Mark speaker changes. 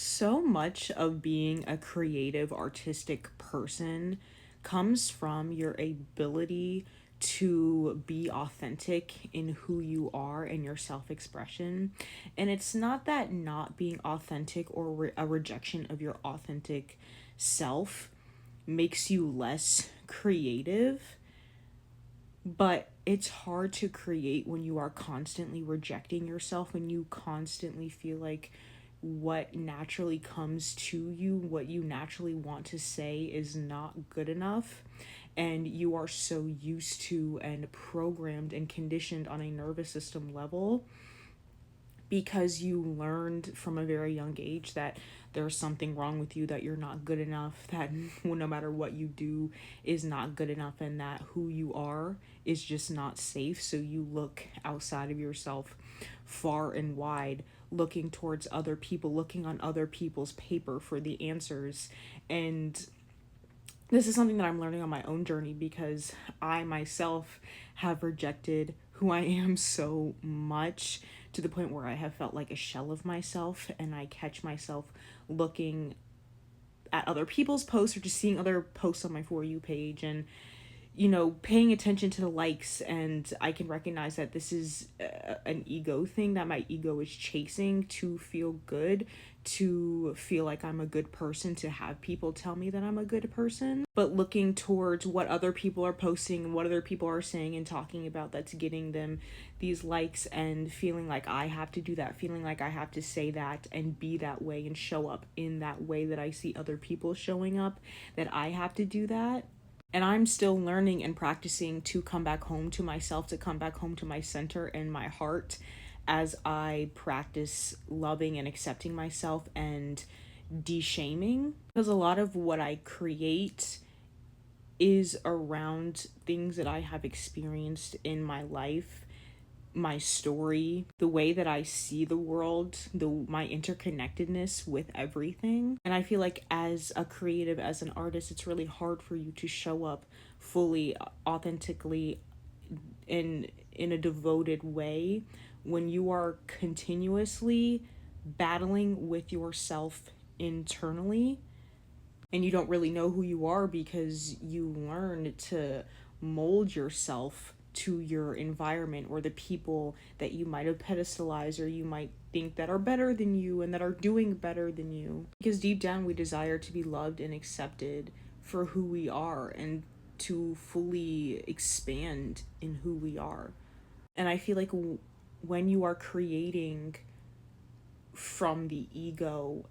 Speaker 1: So much of being a creative, artistic person comes from your ability to be authentic in who you are and your self expression. And it's not that not being authentic or a rejection of your authentic self makes you less creative, but it's hard to create when you are constantly rejecting yourself, when you constantly feel like what naturally comes to you, what you naturally want to say, is not good enough. And you are so used to and programmed and conditioned on a nervous system level because you learned from a very young age that there's something wrong with you, that you're not good enough, that no matter what you do is not good enough, and that who you are is just not safe. So you look outside of yourself far and wide, looking towards other people, looking on other people's paper for the answers. And this is something that I'm learning on my own journey because I myself have rejected who I am so much, to the point where I have felt like a shell of myself, and I catch myself looking at other people's posts or just seeing other posts on my For You page, and paying attention to the likes, and I can recognize that this is an ego thing that my ego is chasing to feel good, to feel like I'm a good person, to have people tell me that I'm a good person. But looking towards what other people are posting and what other people are saying and talking about, that's getting them these likes, and feeling like I have to do that, feeling like I have to say that and be that way and show up in that way that I see other people showing up, that I have to do that. And I'm still learning and practicing to come back home to myself, to come back home to my center and my heart, as I practice loving and accepting myself and de-shaming. Because a lot of what I create is around things that I have experienced in my life, my story, the way that I see the world, my interconnectedness with everything. And I feel like as a creative, as an artist, it's really hard for you to show up fully, authentically, in a devoted way when you are continuously battling with yourself internally, and you don't really know who you are because you learn to mold yourself to your environment or the people that you might have pedestalized or you might think that are better than you and that are doing better than you. Because deep down, we desire to be loved and accepted for who we are, and to fully expand in who we are. And I feel like when you are creating from the ego